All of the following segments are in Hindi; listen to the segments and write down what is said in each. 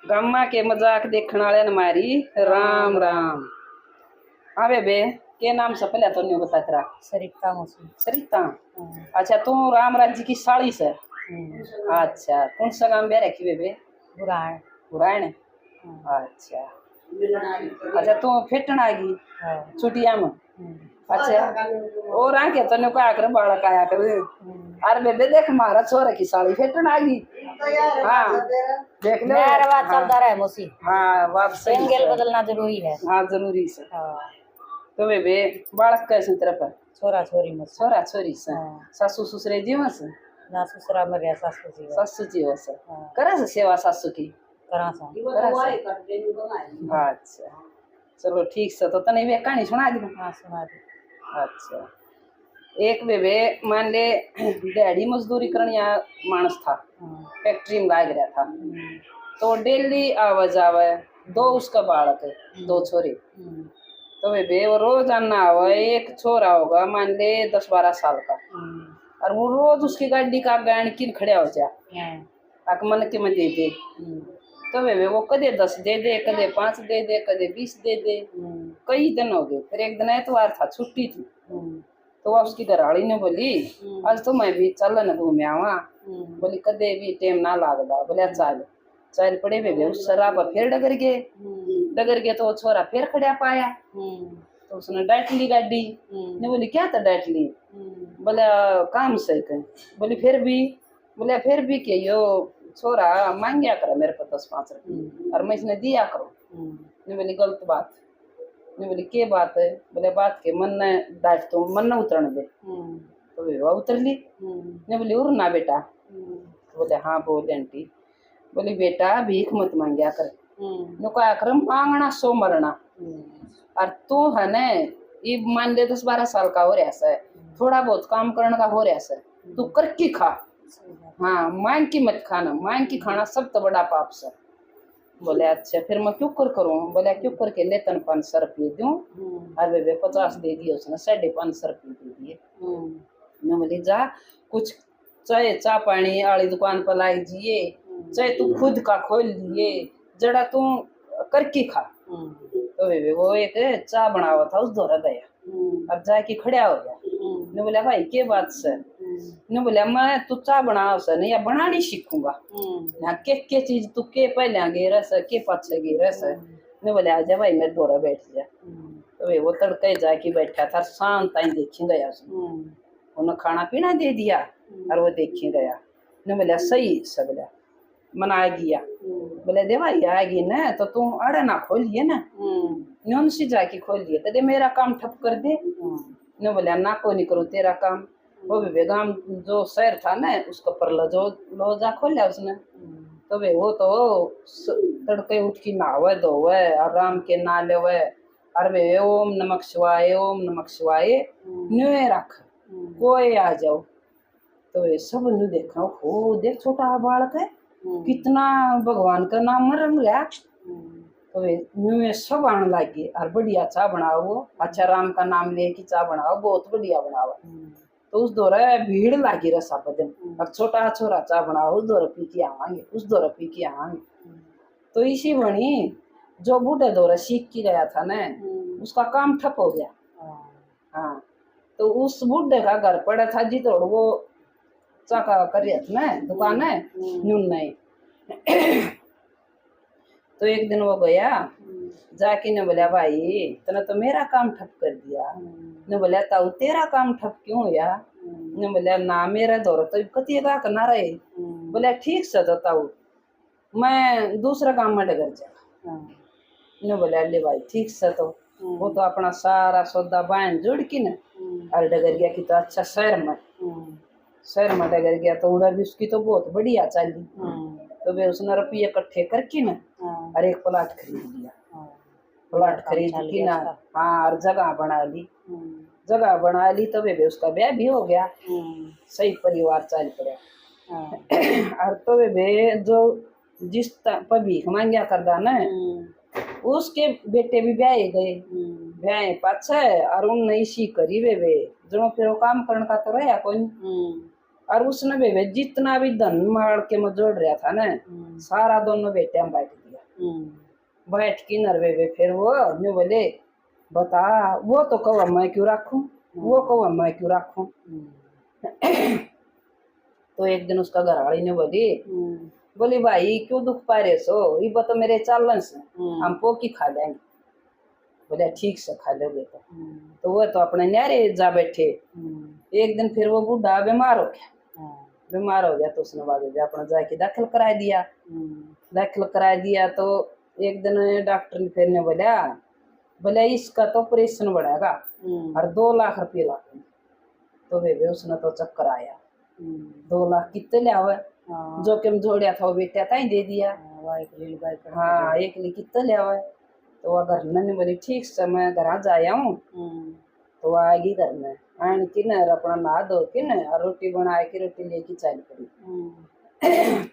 गम्मा के मजाक देखने वाले न मारी राम राम। हाँ बेबे के नाम से पहले तो नहीं बता तेरा। सरिता मौसी। सरिता। अच्छा तू रामराज जी की साड़ी से। अच्छा कौन सा गांव ब्याह रखी बेबे? बुराण। बुराण। अच्छा अच्छा तू फेटन आ गई छुट्टिया में। अच्छा और आके तने को आकर बालक आया कर। अरे बेबे देख मारा छोरा की साड़ी फेटन आ गई। हाँ देख ले मेरा बात चलता रहा मौसी। हाँ बात सही एंगल है। बदलना जरूरी है। हाँ जरूरी से। हाँ तो बेबे बालक कैसे तरफ है? छोरा छोरी मौसी। छोरा छोरी से सासू ससुरे जीवन से ना ससुरा में गया सासू जी। सासू जीवन से करे से सेवा सासू की करा सा। अच्छा चलो ठीक से तो तने वे कहानी सुना दी। हाँ सुना दी। अच्छा एक बेबे मान ले डैडी मजदूरी करने मानस था फैक्ट्री में लाग रहा था तो डेली आवा जावे दो उसका बालक है दो छोरे तो बेबे वो रोज आना आवा एक छोरा होगा मान ले 10-12 साल का और वो रोज उसकी गाड़ी का गाड़ किन खड़ा हो जा मन के में दे दे तो बेबे वो कदे 10 दे दे कदे 5 दे दे कदे 20 दे दे कई दिन हो गए। फिर एक दिन एतवार था छुट्टी थी तो वह उसकी घरवाली ने बोली आज तो मैं भी चल न घूम आवा। बोली कदे भी टेम ना लागदा। बोले चल चल पड़े बेबे उस शराब फिर डगर गए तो छोरा फिर खड़ा पाया तो उसने डांट ली गाड़ी ने। बोली क्या था डांट ली? बोले काम से कहीं। बोली फिर भी के यो छोरा मांगया करे मेरे को 10-5 रुपये और मैं इसने दिया करो। ने बोली गलत बात। ने बोली के बात है? बोले बात के मन ने डांट तो मन न उतरने दे तो वे उतर ली। ने बोली और ना बेटा? बोले हाँ बोले आंटी। बोली बेटा भीख मत मांगया कर नुका कर मांगना सो मरना। और तू है न ये मान ले 10-12 साल का हो रहा है थोड़ा बहुत काम करने का हो रहा है तू करके खा। हाँ मांग की मत खाना मांग की खाना सब तो बड़ा पाप से। बोले अच्छा फिर मैं क्यों कर करूँ? बोले क्यों करके ले तन 500 रुपये दूं और बेबे 50 दे दिए उसने 550 रुपये दे दिए। मैं बोली जा कुछ चाहे चा पानी आली दुकान पर लाई जिए चाहे तू खुद का खोल लिए जड़ा तू करके खा। तो बेबे वो एक चा बना हुआ था उस दौरा गया अब जाके खड़ा हो गया। ने बोला भाई के बात से? ने बोला मैं तू चा बना से नहीं या बनानी सीखूंगा ना के चीज तू के पहले आगे रस के पाछे गे रस। ने बोले आजा भाई मेरे दौरा बैठ जा। तो वो तड़के जाके बैठा था शांत आई देखी गया उसने उन्हें खाना पीना दे दिया और वो देखी गया। ने बोला सही सब बोला मन आ गया। बोले दे भाई आएगी ना तो तू अड़े ना खोलिए ना न्यून सी जाके खोल दिए कदे मेरा काम ठप कर दे। ने बोला ना को नहीं करूँ तेरा काम। वो भी बेगाम जो शहर था ना उसको पर लोजा खोलिया उसने तो वे वो तो तड़के उठ की नहावे धोवे आराम के ना लेवे और वे ओम नमक शिवाय न्यू रख कोई आ जाओ। तो ये सब न्यू देखा हो देख छोटा बालक है कितना भगवान का नाम मरम गया। तो न्यू सब आने लगी और बढ़िया चाय बनाओ अच्छा राम का नाम ले की चाय बनाओ बहुत बढ़िया बनाओ। तो उस दौरे भीड़ लागी रसा बदन अब छोटा छोरा चाय बनाओ उस दौरे पी के आवांगे उस दौरे पी के आवांगे। तो इसी बनी जो बूढ़े दौरे सीख के गया था ना उसका काम ठप हो गया। हाँ तो उस बूढ़े का घर पड़ा था जी तो वो चाका करिए ना दुकान है न्यून नहीं। तो एक दिन वो गया जाके ने बोला भाई तने तो मेरा काम ठप कर दिया। ने बोला ताऊ तेरा काम ठप क्यों हुआ? ने बोला ना मेरा दौर तो कती का करना रहे। बोला ठीक से तो ताऊ मैं दूसरा काम में डगर जा। ने बोला ले भाई ठीक से तो वो तो अपना सारा सौदा बांध जोड़ की ना और डगर गया कि तो अच्छा शहर में डगर गया तो उधर भी उसकी तो बहुत बढ़िया चली। तो वे उसने रुपये इकट्ठे करके ना और एक प्लाट खरीद लिया। प्लाट खरीद की ना हाँ और जगह बना ली तो वे उसका ब्याह भी हो गया सही परिवार चल पड़ा। और तो वे जो जिस पर भीख मांगया करदा ना उसके बेटे भी ब्याह पाछे और उन इसी करी वे जो फिर वो काम करने का तो रहा कोई। और उसने वे जितना भी धन मार के में जोड़ रहा था ना सारा दोनों बेटे हम बांट दिया। बैठ की नरवे वे फिर वो न्यू बोले बता वो तो कहो मैं क्यों रखूं, वो कहो मैं क्यों रखूं। तो एक दिन उसका घरवाली ने बोली भाई क्यों दुख पा रहे सो, ये बता मेरे चालन से हम पोकी खा लेंगे। बोले ठीक से खा लोगे तो वो तो अपने न्यारे जा बैठे। एक दिन फिर वो बूढ़ा बीमार हो गया। बीमार हो गया तो उसने बाद अपना जाके दाखिल करा दिया। दाखिल करा दिया तो एक दिन डॉक्टर ने फिर ने बोला इसका तो ऑपरेशन बढ़ेगा और 2 लाख रुपये लागे। तो वे उसने तो चक्कर आया 2 लाख कितने लिया हुआ जो कि हम जोड़िया था वो बेटा था ही दे दिया। हाँ एक लिए कितने लिया हुआ। तो अगर मैंने बोली ठीक से मैं घर जाया हूँ तो वो आएगी घर में आन की न अपना नहा धो के न रोटी बना के रोटी लेके चल पड़ी।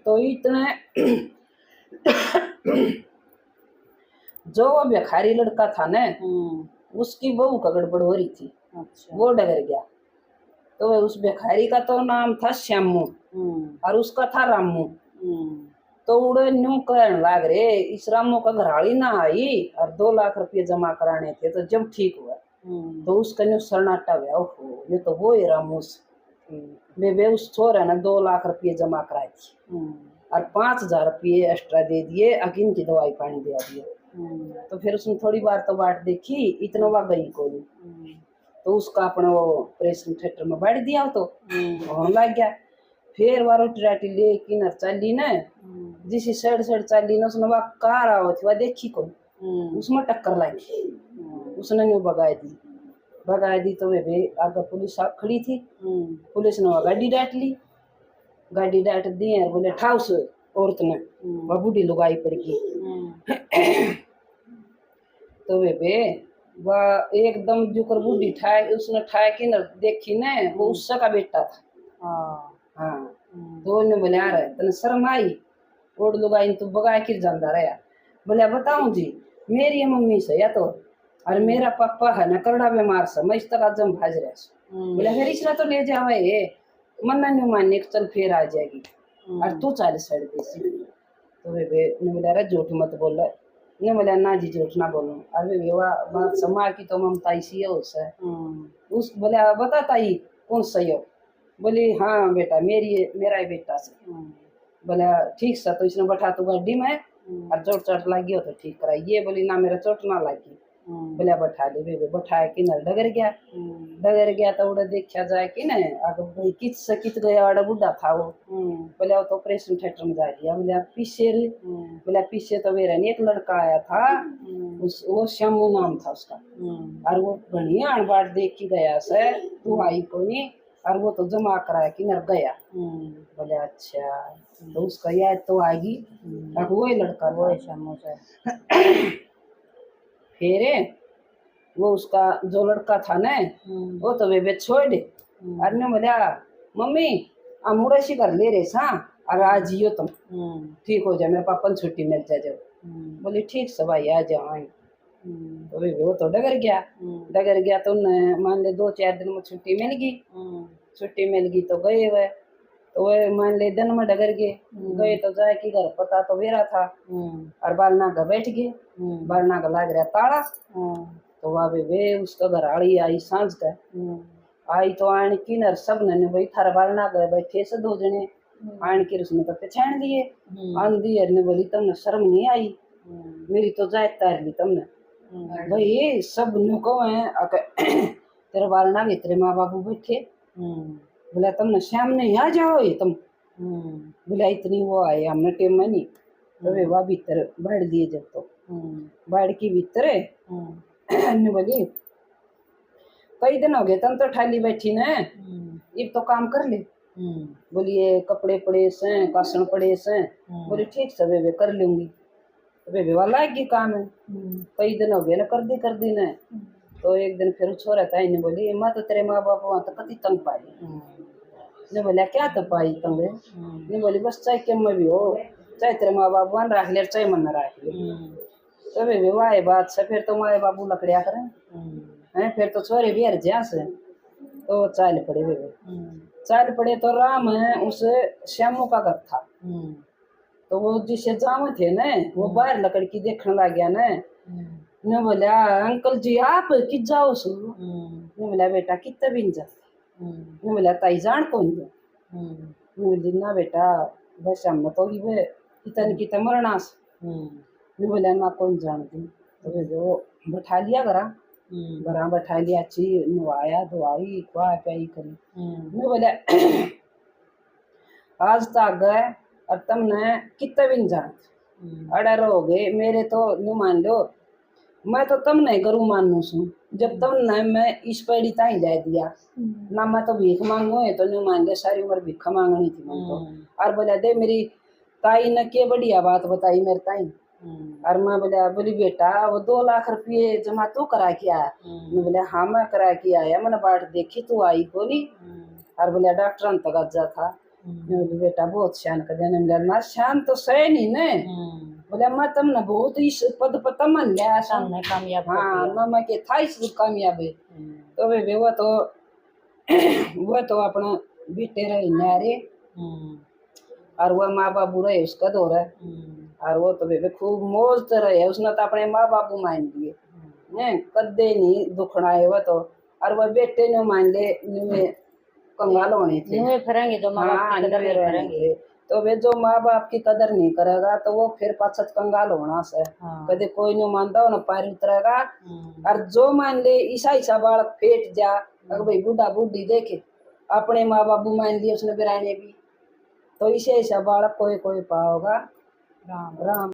तो इतने जो वो भिखारी लड़का था न उसकी बहू का गड़बड़ हो रही थी। अच्छा। वो डगर गया। तो उस भिखारी का तो नाम था श्यामू और उसका था रामू। तो उड़े न्यू कहने लाग रे इस रामू का घरवाली ना आई और 2 लाख रुपये जमा कराने थे। तो जब ठीक हुआ तो उसका न्यू सरनाटा गया ओहो ये तो वो है रामूस। वे उस छोरे ने 2 लाख रुपये जमा कराए थे और 5,000 रुपये एक्स्ट्रा दे दिए अकीन की दवाई पानी दे दिए। तो फिर उसने थोड़ी बार तो बाट देखी इतना वह गई कोई। तो उसका अपना वो ऑपरेशन थिएटर में बैठ दिया तो होने लग गया। फिर वो रोटी राटी ले किनर चली न जिसी सड़ चली न उसने वह कार आओ थी वह देखी को उसमें टक्कर लगी। उसने न्यू भगा दी तो वे आगे पुलिस खड़ी थी। पुलिस ने वह गाड़ी डांट दी और बोले ठाव से औरत ने वह बूढ़ी लुगाई पड़ गई। तो वे वह एकदम जुकर बूढ़ी ठाए उसने ठाए कि न देखी न वो उसका का बेटा था। हाँ तो उन्हें बोले आ रहे तने शर्म आई ओढ़ लुगाई तो बगा के जाता रहा। बोले बताऊं जी मेरी मम्मी से या तो और मेरा पापा है न करड़ा बीमार से मैं इस तक जम भाज रहा। बोले फिर इसलिए तो ले जावे ये मन नहीं मानने चल फिर आ जाएगी और तू 40 साइड देसी। तो वे बोले अरे झूठ मत बोल ने बोला ना जी झूठ ना बोलूं। अरे विवाह बात समा की तो ममता इसी है उससे उस बोले बता ताई कौन सही हो। बोली हाँ बेटा मेरा ही बेटा से। बोला ठीक से तो इसने बैठा तो गाड़ी में और चोट लगी हो तो ठीक कराइए। बोली ना मेरा चोट ना लगी। बोला बैठा ले वे बैठा कि न डगर गया तो उड़े देखा जाए कि न आगे भाई कित से कित गया वाला बुढ़ा था वो। बोले वो तो ऑपरेशन थिएटर में जा गया। बोले पीछे तो मेरा एक लड़का आया था वो श्यामू नाम था उसका और वो घनी आन बाट देख के गया से तू आई कोई और वो तो जमा कराया कि नर गया। बोले अच्छा तो उसका याद तो आएगी वही लड़का वो श्यामू से। फिर वो उसका जो लड़का था न वो तो वे छोड़ दे और ने बोला मम्मी आ मुड़ेसी कर ले रे सा और आज जियो तुम ठीक हो जाए मेरे पापा ने छुट्टी मिल जाए। बोली ठीक से भाई आ जाओ। तो वो तो डगर गया तो मान ले 2-4 दिन में छुट्टी मिल गई तो गए वह तो वह मान ले दिन में डगर गए तो जाए कि घर पता तो वेरा था और बालना का बैठ गए। बालना का लाग रहा ताला तो वह वे उसका घरवाली आई सांझ का आई तो आन की नर सब ने भाई थारा बालना गए बैठे से 2 जने आन के उसने तो पहचान लिए आंधी ने बोली तुमने शर्म नहीं आई मेरी तो जाए तार ली तुमने भाई ये सब नुको है तेरे बालना के तेरे माँ बाबू बैठे। बोला तुमने शाम नहीं आ जाओ ये तुम। बोला इतनी वो आए हमने टेम में नहीं। तो वे वह भीतर बैठ दिए जब तो बैठ की भीतर बोली कई दिन हो गए तुम तो ठाली बैठी न ये तो काम कर ले। बोलिए कपड़े पड़े से कासन पड़े से। बोली ठीक से वे कर लूंगी। वे वाला की काम है कई दिन हो गए ना कर दी न। तो एक दिन फिर छोरा था इन्हें बोली माँ तो तेरे माँ बाप वहाँ तो कति तंग पाई ने बोला क्या तो पाई तंग ने बोली बस चाहे कम में भी हो चाहे तेरे माँ बाप वन रख ले चाहे मन रख ले। तो वे वाह बात से फिर तो माए बाबू लकड़िया करें हैं फिर तो छोरे भी हर जा से तो चाल पड़े तो राम है उस श्यामू का घर था। तो वो जिसे जाम थे न वो बाहर लकड़ की देखने लग गया न बोला अंकल जी आप कि जाओ सु ने बोला बेटा कितना बिन जा ने बोला ताई जान कौन दो ने बोली ना बेटा बस हम तो ही वे कितना मरना ने बोला ना कौन जानती तो जो बैठा लिया घरा बैठा लिया अच्छी नवाया धोई खुआ प्याई करी ने बोला आज तक गए और तुमने कितना बिन जान अड़र हो गए मेरे तो नु मान लो मैं तो तुम नहीं करूँ मानू सू जब तुमने मैं इस पेड़ी ताई दे दिया ना मैं तो भीख मांगू है तो नु मान ले सारी उम्र भीख मांगनी थी मैं तो और बोला दे मेरी ताई ने क्या बढ़िया बात बताई मेरे ताई और मैं बोली बेटा वो 2 लाख रुपये जमा तू करा के आया मैं बोला हाँ मैं करा के आया मैंने बाट देखी तू आई बोली और बोला डॉक्टर तक जा था बोली बेटा बहुत शान कर देने ना शान तो सही नहीं ने बोले मैं तुमने बहुत इस पद पर तमन लिया सामने कामयाब हो हाँ गया। मैं के था इस कामयाब है तो वे वो तो अपना बेटे रहे नारे और वो माँ बाबू रहे उसका दौर है और वो तो वे खूब मौज तो रहे उसने तो अपने माँ बाबू मान लिए ने कदे नहीं दुखना है वो तो और वो बेटे ने मान ले कंगाल होने थे नुए फिरेंगे जो माँ बाप हाँ की कदर नहीं करेंगे। तो वे जो माँ बाप की कदर नहीं करेगा तो वो फिर पाछत कंगाल होना से हाँ। कदे कोई नहीं मानता ना पैर उतरेगा और जो मान ले ईसा बालक फेट जा अगर भाई बूढ़ा बूढ़ी देखे अपने माँ बाबू मान लिए उसने बिराने भी तो इसे ऐसा बालक कोई पाओगा राम राम